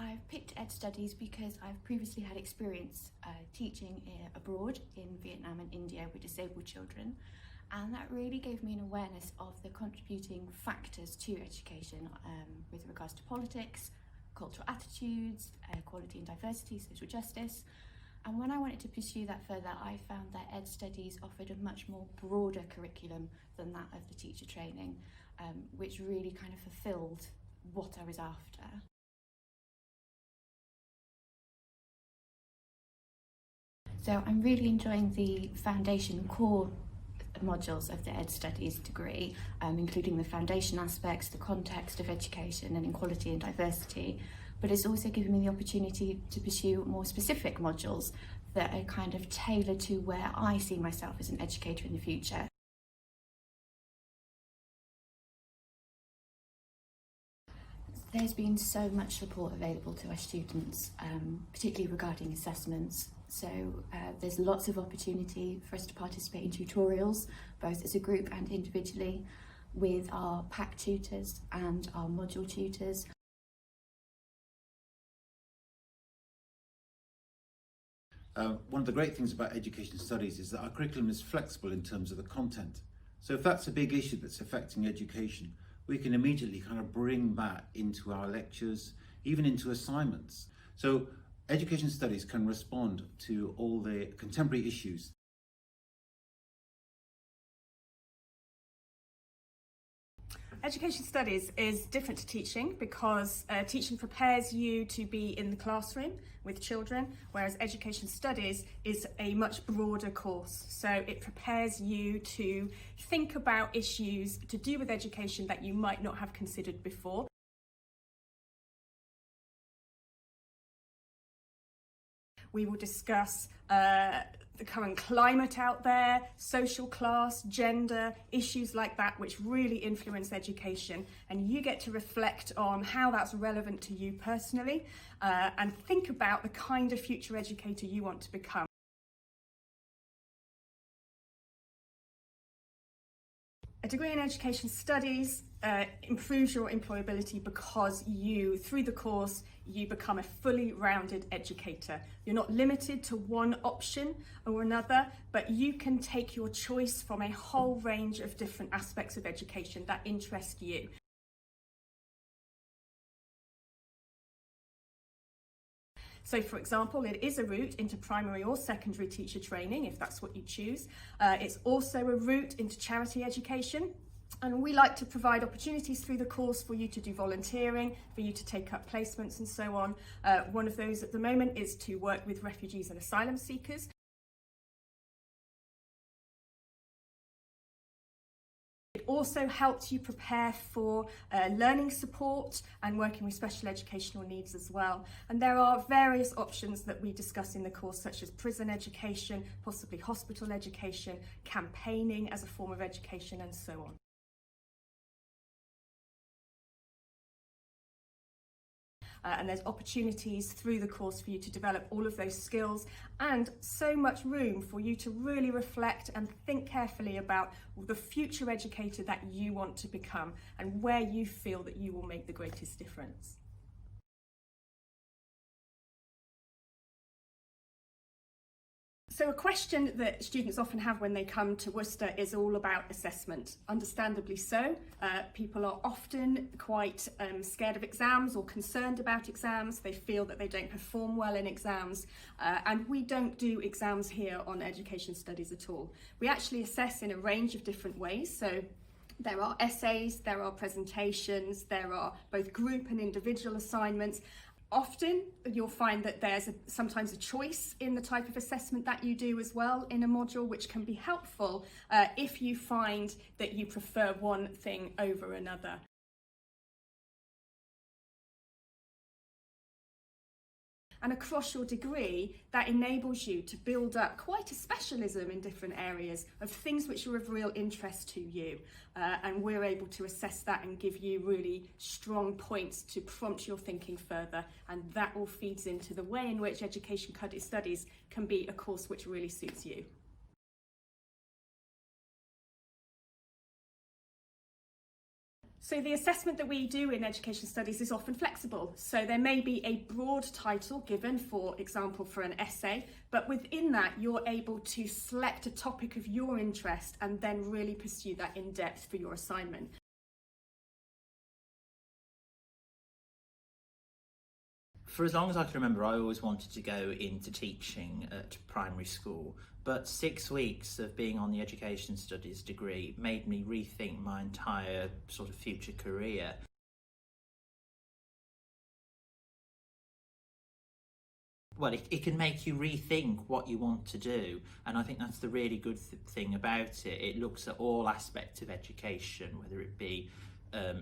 I've picked Ed Studies because I've previously had experience teaching abroad in Vietnam and India with disabled children, and that really gave me an awareness of the contributing factors to education with regards to politics, cultural attitudes, equality and diversity, social justice. And when I wanted to pursue that further, I found that Ed Studies offered a much more broader curriculum than that of the teacher training, which really kind of fulfilled what I was after. So I'm really enjoying the foundation core modules of the Ed Studies degree, including the foundation aspects, the context of education and equality and diversity, but it's also given me the opportunity to pursue more specific modules that are kind of tailored to where I see myself as an educator in the future. There's been so much support available to our students, particularly regarding assessments. So there's lots of opportunity for us to participate in tutorials, both as a group and individually, with our PAC tutors and our module tutors. One of the great things about education studies is that our curriculum is flexible in terms of the content. So if that's a big issue that's affecting education, we can immediately kind of bring that into our lectures, even into assignments. So education studies can respond to all the contemporary issues. Education studies is different to teaching because teaching prepares you to be in the classroom with children, whereas education studies is a much broader course. So it prepares you to think about issues to do with education that you might not have considered before. We will discuss the current climate out there, social class, gender, issues like that, which really influence education. And you get to reflect on how that's relevant to you personally and think about the kind of future educator you want to become. A degree in education studies improves your employability because through the course, you become a fully rounded educator. You're not limited to one option or another, but you can take your choice from a whole range of different aspects of education that interest you. So, for example, it is a route into primary or secondary teacher training, if that's what you choose. It's also a route into charity education. And we like to provide opportunities through the course for you to do volunteering, for you to take up placements and so on. One of those at the moment is to work with refugees and asylum seekers. It also helps you prepare for learning support and working with special educational needs as well. And there are various options that we discuss in the course, such as prison education, possibly hospital education, campaigning as a form of education, and so on. And there's opportunities through the course for you to develop all of those skills, and so much room for you to really reflect and think carefully about the future educator that you want to become and where you feel that you will make the greatest difference. So a question that students often have when they come to Worcester is all about assessment. Understandably so. People are often quite scared of exams or concerned about exams. They feel that they don't perform well in exams. And we don't do exams here on education studies at all. We actually assess in a range of different ways. So there are essays, there are presentations, there are both group and individual assignments. Often you'll find that there's sometimes a choice in the type of assessment that you do as well in a module, which can be helpful if you find that you prefer one thing over another. And across your degree, that enables you to build up quite a specialism in different areas of things which are of real interest to you. And we're able to assess that and give you really strong points to prompt your thinking further. And that all feeds into the way in which education studies can be a course which really suits you. So the assessment that we do in education studies is often flexible. So there may be a broad title given, for example, for an essay, but within that you're able to select a topic of your interest and then really pursue that in depth for your assignment. For as long as I can remember, I always wanted to go into teaching at primary school, but 6 weeks of being on the education studies degree made me rethink my entire sort of future career. Well, it can make you rethink what you want to do, and I think that's the really good thing about it. It looks at all aspects of education, whether it be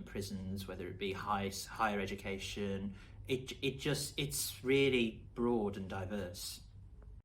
prisons, whether it be higher education. It's really broad and diverse.